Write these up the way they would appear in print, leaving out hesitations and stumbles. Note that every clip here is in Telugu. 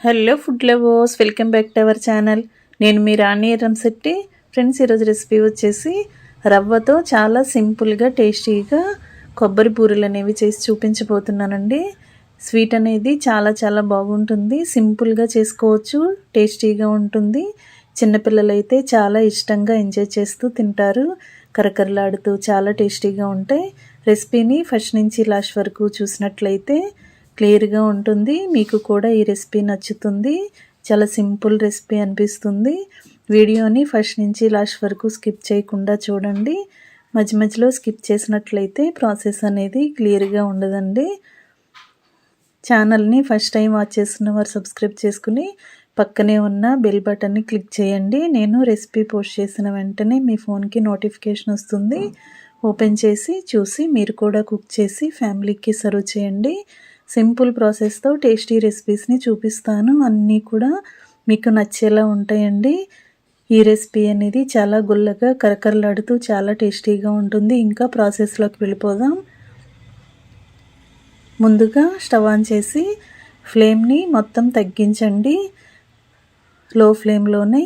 Hello food lovers, welcome back to our channel. నేను మీ రాణి రంశెట్టి. ఫ్రెండ్స్, ఈరోజు రెసిపీ వచ్చేసి రవ్వతో చాలా సింపుల్గా టేస్టీగా కొబ్బరి బూరెలు అనేవి చేసి చూపించబోతున్నానండి. స్వీట్ అనేది చాలా చాలా బాగుంటుంది, సింపుల్గా చేసుకోవచ్చు, టేస్టీగా ఉంటుంది. చిన్నపిల్లలు అయితే చాలా ఇష్టంగా ఎంజాయ్ చేస్తూ తింటారు. కరకరలాడుతూ చాలా టేస్టీగా ఉంటాయి. రెసిపీని ఫస్ట్ నుంచి లాస్ట్ వరకు చూసినట్లయితే క్లియర్గా ఉంటుంది. మీకు కూడా ఈ రెసిపీ నచ్చుతుంది. చాలా సింపుల్ రెసిపీ అనిపిస్తుంది. వీడియోని ఫస్ట్ నుంచి లాస్ట్ వరకు స్కిప్ చేయకుండా చూడండి. మధ్య మధ్యలో స్కిప్ చేసినట్లయితే ప్రాసెస్ అనేది క్లియర్గా ఉండదండి. ఛానల్ని ఫస్ట్ టైం వాచ్ చేస్తున్న వారు సబ్స్క్రైబ్ చేసుకుని పక్కనే ఉన్న బెల్ బటన్ని క్లిక్ చేయండి. నేను రెసిపీ పోస్ట్ చేసిన వెంటనే మీ ఫోన్కి నోటిఫికేషన్ వస్తుంది. ఓపెన్ చేసి చూసి మీరు కూడా కుక్ చేసి ఫ్యామిలీకి సర్వ్ చేయండి. సింపుల్ ప్రాసెస్తో టేస్టీ రెసిపీస్ని చూపిస్తాను. అన్నీ కూడా మీకు నచ్చేలా ఉంటాయండి. ఈ రెసిపీ అనేది చాలా గుల్లగా కరకరలాడుతూ చాలా టేస్టీగా ఉంటుంది. ఇంకా ప్రాసెస్లోకి వెళ్ళిపోదాం. ముందుగా స్టవ్ ఆన్ చేసి ఫ్లేమ్ని మొత్తం తగ్గించండి. లో ఫ్లేమ్లోనే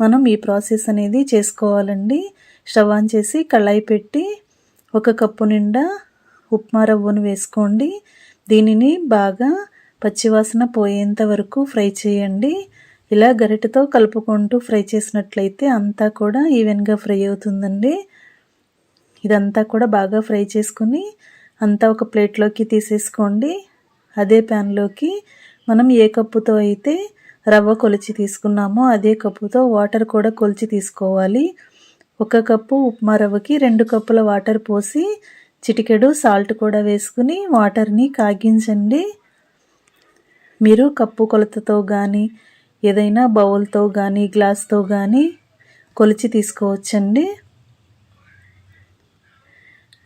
మనం ఈ ప్రాసెస్ అనేది చేసుకోవాలండి. స్టవ్ ఆన్ చేసి కళాయి పెట్టి 1 కప్పు నిండా ఉప్మా రవ్వను వేసుకోండి. దీనిని బాగా పచ్చివాసన పోయేంత వరకు ఫ్రై చేయండి. ఇలా గరిటెతో కలుపుకుంటూ ఫ్రై చేసినట్లయితే అంతా కూడా ఈవెన్గా ఫ్రై అవుతుందండి. ఇదంతా కూడా బాగా ఫ్రై చేసుకుని అంతా ఒక ప్లేట్లోకి తీసేసుకోండి. అదే ప్యాన్లోకి మనం ఏ కప్పుతో అయితే రవ్వ కొలిచి తీసుకున్నామో అదే కప్పుతో వాటర్ కూడా కొలిచి తీసుకోవాలి. 1 కప్పు ఉప్మా రవ్వకి 2 కప్పుల వాటర్ పోసి చిటికెడు సాల్ట్ కూడా వేసుకుని వాటర్ని కాగించండి. మీరు కప్పు కొలతతో కానీ ఏదైనా బౌల్తో కానీ గ్లాస్తో కానీ కొలిచి తీసుకోవచ్చండి.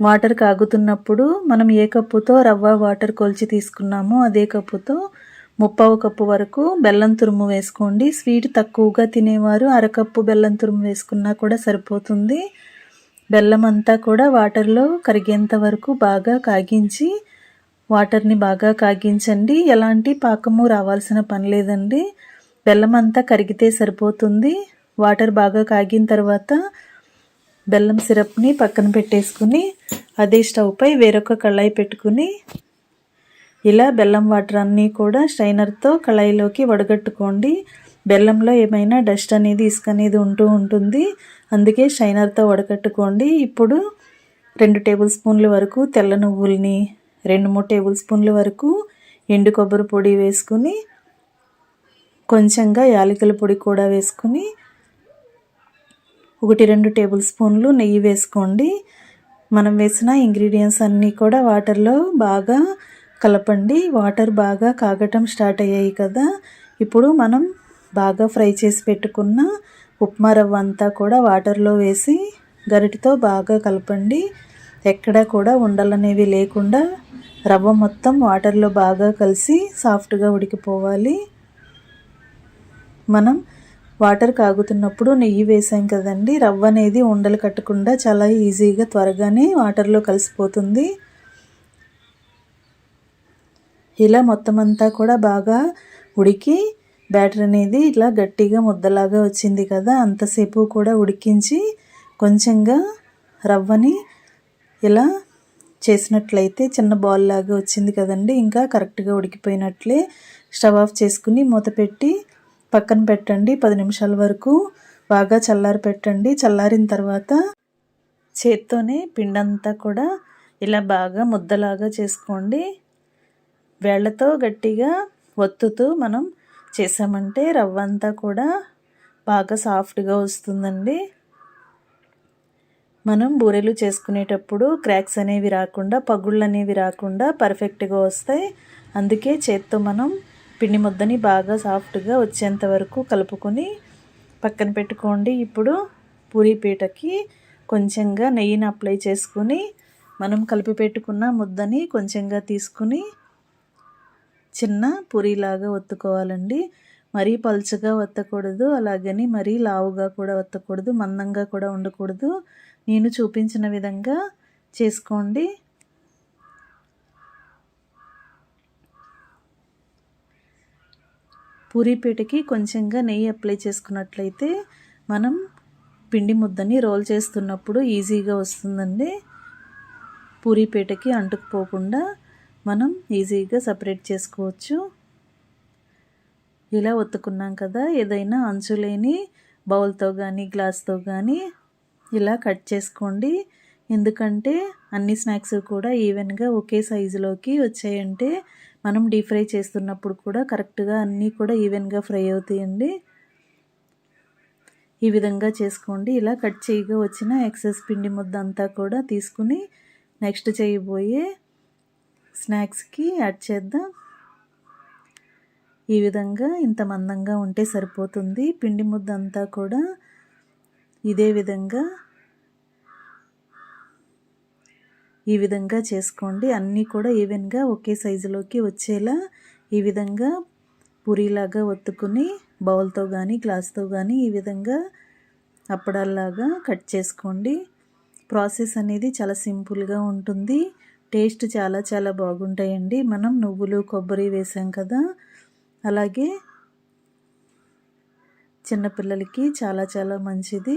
వాటర్ కాగుతున్నప్పుడు మనం ఏ కప్పుతో రవ్వ వాటర్ కొలిచి తీసుకున్నామో అదే కప్పుతో 1/2 కప్పు వరకు బెల్లం తురుము వేసుకోండి. స్వీట్ తక్కువగా తినేవారు 1/2 కప్పు బెల్లం తురుము వేసుకున్నా కూడా సరిపోతుంది. బెల్లం అంతా కూడా వాటర్లో కరిగేంత వరకు బాగా కాగించి వాటర్ని బాగా కాగించండి. ఎలాంటి పాకము రావాల్సిన పని లేదండి. బెల్లం అంతా కరిగితే సరిపోతుంది. వాటర్ బాగా కాగిన తర్వాత బెల్లం సిరప్ని పక్కన పెట్టేసుకుని అదే స్టవ్పై వేరొక కళాయి పెట్టుకుని ఇలా బెల్లం వాటర్ అన్నీ కూడా స్ట్రైనర్తో కళాయిలోకి వడగట్టుకోండి. బెల్లంలో ఏమైనా డస్ట్ అనేది ఇసుక అనేది ఉంటుంది, అందుకే స్ట్రైనర్తో వడగట్టుకోండి. ఇప్పుడు 2 టేబుల్ స్పూన్ల వరకు తెల్ల నువ్వుల్ని 2-3 టేబుల్ స్పూన్ల వరకు ఎండు కొబ్బరి పొడి వేసుకుని కొంచెంగా యాలకుల పొడి కూడా వేసుకుని 1-2 టేబుల్ స్పూన్లు నెయ్యి వేసుకోండి. మనం వేసిన ఇంగ్రీడియంట్స్ అన్నీ కూడా వాటర్లో బాగా కలపండి. వాటర్ బాగా కాగటం స్టార్ట్ అయ్యాయి కదా, ఇప్పుడు మనం బాగా ఫ్రై చేసి పెట్టుకున్న ఉప్మా రవ్వ అంతా కూడా వాటర్లో వేసి గరిటెతో బాగా కలపండి. ఎక్కడా కూడా ఉండలనేవి లేకుండా రవ్వ మొత్తం వాటర్లో బాగా కలిసి సాఫ్ట్గా ఉడికిపోవాలి. మనం వాటర్ కాగుతున్నప్పుడు నెయ్యి వేసాం కదండి, రవ్వ అనేది ఉండలు కట్టకుండా చాలా ఈజీగా త్వరగానే వాటర్లో కలిసిపోతుంది. ఇలా మొత్తం అంతా కూడా బాగా ఉడికి బ్యాటర్ అనేది ఇలా గట్టిగా ముద్దలాగా వచ్చింది కదా, అంతసేపు కూడా ఉడికించి కొంచెంగా రవ్వని ఇలా చేసినట్లయితే చిన్న బాల్ లాగా వచ్చింది కదండి, ఇంకా కరెక్ట్గా ఉడికిపోయినట్లే. స్టవ్ ఆఫ్ చేసుకుని మూత పెట్టి పక్కన పెట్టండి. 10 నిమిషాల వరకు బాగా చల్లారి పెట్టండి. చల్లారిన తర్వాత చేత్తోనే పిండంతా కూడా ఇలా బాగా ముద్దలాగా చేసుకోండి. వేళ్లతో గట్టిగా ఒత్తుతూ మనం చేసామంటే రవ్వ అంతా కూడా బాగా సాఫ్ట్గా వస్తుందండి. మనం బూరెలు చేసుకునేటప్పుడు క్రాక్స్ అనేవి రాకుండా, పగుళ్ళు అనేవి రాకుండా పర్ఫెక్ట్గా వస్తాయి. అందుకే చేత్తో మనం పిండి ముద్దని బాగా సాఫ్ట్గా వచ్చేంత వరకు కలుపుకొని పక్కన పెట్టుకోండి. ఇప్పుడు పూరీ పీటకి కొంచెంగా నెయ్యిని అప్లై చేసుకుని మనం కలిపి పెట్టుకున్న ముద్దని కొంచెంగా తీసుకుని చిన్న పూరీలాగా ఒత్తుకోవాలండి. మరీ పలుచగా ఒత్తకూడదు, అలాగని మరీ లావుగా కూడా ఒత్తకూడదు, మందంగా కూడా ఉండకూడదు. నేను చూపించిన విధంగా చేసుకోండి. పూరీపీటకి కొంచెంగా నెయ్యి అప్లై చేసుకున్నట్లయితే మనం పిండి ముద్దని రోల్ చేస్తున్నప్పుడు ఈజీగా వస్తుందండి. పూరీపీటకి అంటుకుపోకుండా మనం ఈజీగా సపరేట్ చేసుకోవచ్చు. ఇలా ఒత్తుకున్నాం కదా, ఏదైనా అంచులేని బౌల్తో కానీ గ్లాస్తో కానీ ఇలా కట్ చేసుకోండి. ఎందుకంటే అన్ని స్నాక్స్ కూడా ఈవెన్గా ఒకే సైజులోకి వచ్చాయంటే మనం డీప్ ఫ్రై చేస్తున్నప్పుడు కూడా కరెక్ట్గా అన్నీ కూడా ఈవెన్గా ఫ్రై అవుతాయండి. ఈ విధంగా చేసుకోండి. ఇలా కట్ చేయగా వచ్చిన ఎక్సెస్ పిండి ముద్ద అంతా కూడా తీసుకుని నెక్స్ట్ చేయబోయే స్నాక్స్కి యాడ్ చేద్దాం. ఈ విధంగా ఇంత మందంగా ఉంటే సరిపోతుంది. పిండి ముద్ద అంతా కూడా ఇదే విధంగా ఈ విధంగా చేసుకోండి. అన్నీ కూడా ఈవెన్గా ఒకే సైజులోకి వచ్చేలా ఈ విధంగా పూరీలాగా ఒత్తుకుని బౌల్తో కానీ గ్లాస్తో కానీ ఈ విధంగా అప్పడాల్లాగా కట్ చేసుకోండి. ప్రాసెస్ అనేది చాలా సింపుల్గా ఉంటుంది. టేస్ట్ చాలా చాలా బాగుంటాయండి. మనం నువ్వులు కొబ్బరి వేసాం కదా, అలాగే చిన్నపిల్లలకి చాలా చాలా మంచిది.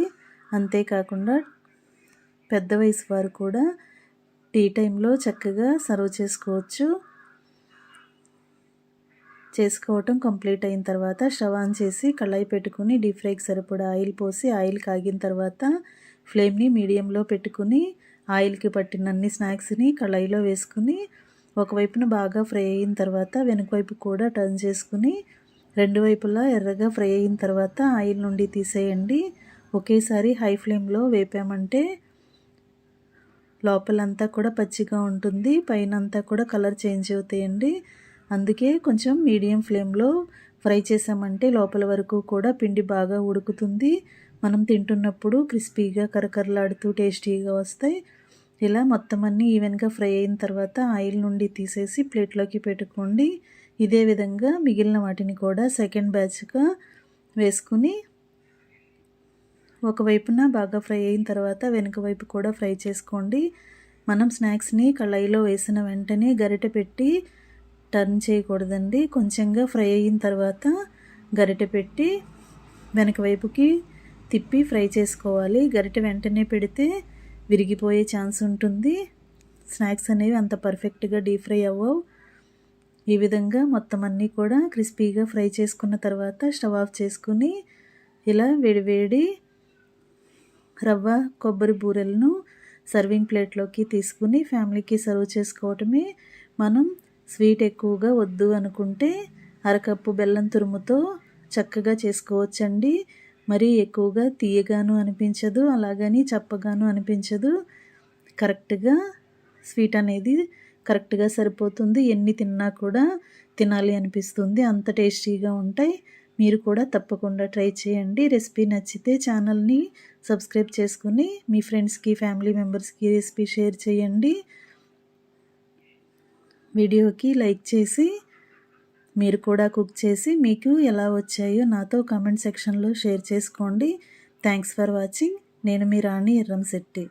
అంతేకాకుండా పెద్ద వయసు వారు కూడా టీ టైంలో చక్కగా సర్వ్ చేసుకోవటం కంప్లీట్ అయిన తర్వాత స్టవ్ ఆన్ చేసి కళాయి పెట్టుకుని డీప్ ఫ్రైకి సరిపడా ఆయిల్ పోసి ఆయిల్ కాగిన తర్వాత ఫ్లేమ్ని మీడియంలో పెట్టుకుని ఆయిల్కి పట్టినన్ని స్నాక్స్ని కళాయిలో వేసుకుని ఒకవైపున బాగా ఫ్రై అయిన తర్వాత వెనుక వైపు కూడా టర్న్ చేసుకుని రెండు వైపులా ఎర్రగా ఫ్రై అయిన తర్వాత ఆయిల్ నుండి తీసేయండి. ఒకేసారి హై ఫ్లేమ్లో వేపామంటే లోపలంతా కూడా పచ్చిగా ఉంటుంది, పైన అంతా కూడా కలర్ చేంజ్ అవుతాయండి. అందుకే కొంచెం మీడియం ఫ్లేమ్లో ఫ్రై చేసామంటే లోపల వరకు కూడా పిండి బాగా ఉడుకుతుంది. మనం తింటున్నప్పుడు క్రిస్పీగా కరకరలాడుతూ టేస్టీగా వస్తాయి. ఇలా మొత్తం అన్నీ ఈవెన్గా ఫ్రై అయిన తర్వాత ఆయిల్ నుండి తీసేసి ప్లేట్లోకి పెట్టుకోండి. ఇదే విధంగా మిగిలిన వాటిని కూడా సెకండ్ బ్యాచ్గా వేసుకుని ఒకవైపున బాగా ఫ్రై అయిన తర్వాత వెనుక వైపు కూడా ఫ్రై చేసుకోండి. మనం స్నాక్స్ని కళాయిలో వేసిన వెంటనే గరిటె పెట్టి టర్న్ చేయకూడదండి. కొంచెంగా ఫ్రై అయిన తర్వాత గరిటె పెట్టి వెనక వైపుకి తిప్పి ఫ్రై చేసుకోవాలి. గరిటె వెంటనే పెడితే విరిగిపోయే ఛాన్స్ ఉంటుంది. స్నాక్స్ అనేవి అంత పర్ఫెక్ట్గా డీప్ ఫ్రై అవ్వవు. ఈ విధంగా మొత్తం అన్నీ కూడా క్రిస్పీగా ఫ్రై చేసుకున్న తర్వాత స్టవ్ ఆఫ్ చేసుకుని ఇలా వేడివేడి రవ్వ కొబ్బరి బూరెలను సర్వింగ్ ప్లేట్లోకి తీసుకుని ఫ్యామిలీకి సర్వ్ చేసుకోవటమే. మనం స్వీట్ ఎక్కువగా వద్దు అనుకుంటే అరకప్పు బెల్లం తురుముతో చక్కగా చేసుకోవచ్చండి. మరీ ఎక్కువగా తీయగాను అనిపించదు, అలాగని చప్పగాను అనిపించదు. కరెక్ట్గా స్వీట్ అనేది కరెక్ట్గా సరిపోతుంది. ఎన్ని తిన్నా కూడా తినాలి అనిపిస్తుంది, అంత టేస్టీగా ఉంటాయి. మీరు కూడా తప్పకుండా ట్రై చేయండి. రెసిపీ నచ్చితే ఛానల్ని సబ్స్క్రైబ్ చేసుకుని మీ ఫ్రెండ్స్కి ఫ్యామిలీ మెంబర్స్కి రెసిపీ షేర్ చేయండి. వీడియోకి లైక్ చేసి మీరు కూడా కుక్ చేసి మీకు ఎలా వచ్చాయో నాతో కామెంట్ సెక్షన్లో షేర్ చేసుకోండి. Thanks for watching. నేను మీ రాణి ఎర్రంశెట్టి.